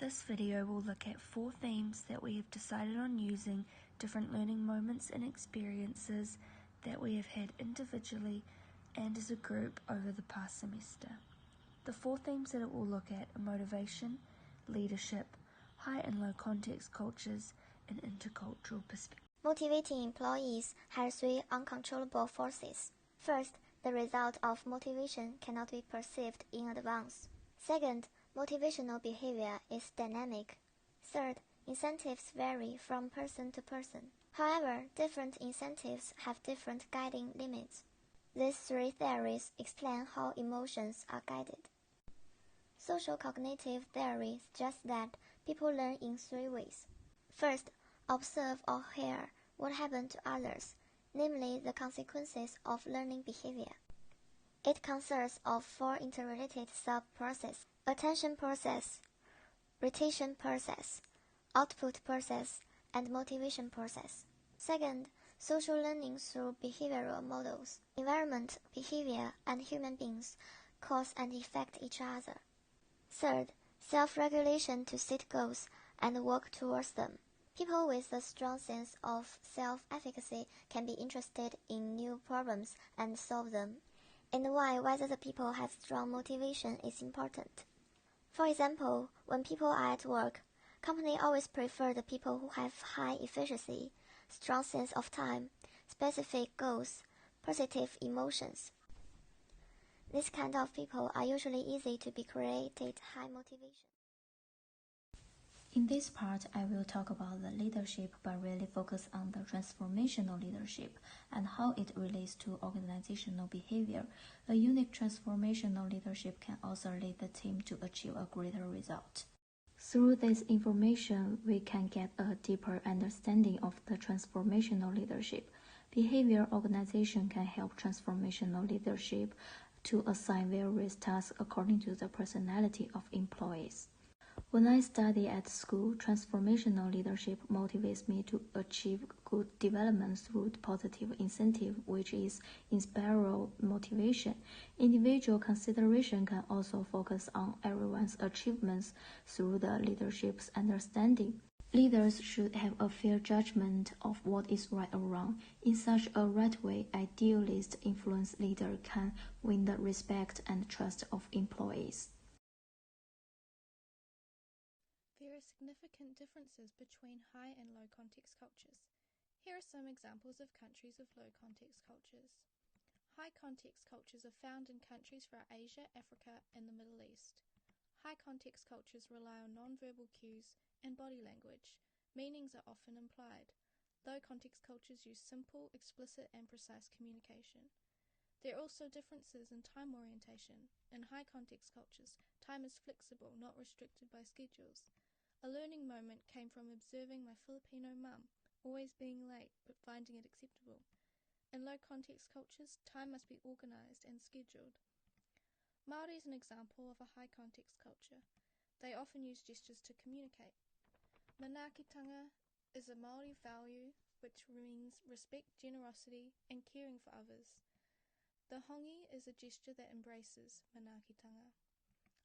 This video will look at 4 themes that we have decided on using, different learning moments and experiences that we have had individually and as a group over the past semester. The 4 themes that it will look at are motivation, leadership, high and low context cultures, and intercultural perspectives. Motivating employees has 3 uncontrollable forces. First, the result of motivation cannot be perceived in advance. Second, motivational behavior is dynamic. Third, incentives vary from person to person. However, different incentives have different guiding limits. These 3 theories explain how emotions are guided. Social cognitive theory suggests that people learn in 3 ways. First, observe or hear what happened to others, namely the consequences of learning behavior. It consists of 4 interrelated sub-processes: attention process, retention process, output process, and motivation process. Second, social learning through behavioral models. Environment, behavior, and human beings cause and affect each other. Third, self-regulation to set goals and work towards them. People with a strong sense of self-efficacy can be interested in new problems and solve them, and why whether the people have strong motivation is important. For example, when people are at work, companies always prefer the people who have high efficiency, strong sense of time, specific goals, positive emotions. These kind of people are usually easy to be created high motivation. In this part, I will talk about the leadership, but really focus on the transformational leadership and how it relates to organizational behavior. A unique transformational leadership can also lead the team to achieve a greater result. Through this information, we can get a deeper understanding of the transformational leadership. Behavior organization can help transformational leadership to assign various tasks according to the personality of employees. When I study at school, transformational leadership motivates me to achieve good development through positive incentive, which is inspiral motivation. Individual consideration can also focus on everyone's achievements through the leadership's understanding. Leaders should have a fair judgment of what is right or wrong. In such a right way, idealist influence leader can win the respect and trust of employees. There are significant differences between high and low context cultures. Here are some examples of countries with low context cultures. High context cultures are found in countries throughout Asia, Africa, and the Middle East. High context cultures rely on non-verbal cues and body language. Meanings are often implied. Low context cultures use simple, explicit, and precise communication. There are also differences in time orientation. In high context cultures, time is flexible, not restricted by schedules. A learning moment came from observing my Filipino mum, always being late but finding it acceptable. In low context cultures, time must be organized and scheduled. Māori is an example of a high context culture. They often use gestures to communicate. Manaakitanga is a Māori value which means respect, generosity, and caring for others. The hongi is a gesture that embraces manaakitanga.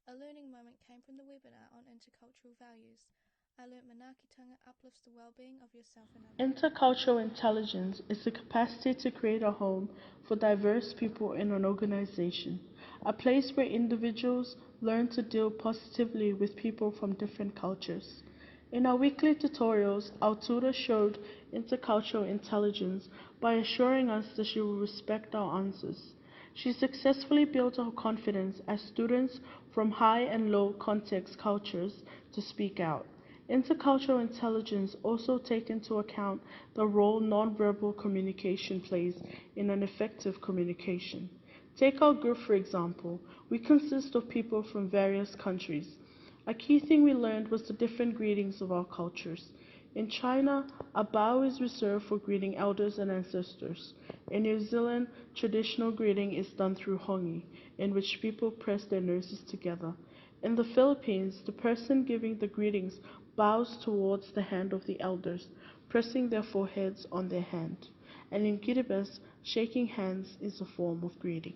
A learning moment came from the webinar on intercultural values. I learnt manaakitanga uplifts the well-being of yourself and others. Intercultural intelligence is the capacity to create a home for diverse people in an organization, a place where individuals learn to deal positively with people from different cultures. In our weekly tutorials, our tutor showed intercultural intelligence by assuring us that she will respect our answers. She successfully built our confidence as students from high and low context cultures to speak out. Intercultural intelligence also takes into account the role nonverbal communication plays in an effective communication. Take our group for example. We consist of people from various countries. A key thing we learned was the different greetings of our cultures. In China, a bow is reserved for greeting elders and ancestors. In New Zealand, traditional greeting is done through hongi, in which people press their noses together. In the Philippines, the person giving the greetings bows towards the hand of the elders, pressing their foreheads on their hand. And in Kiribati, shaking hands is a form of greeting.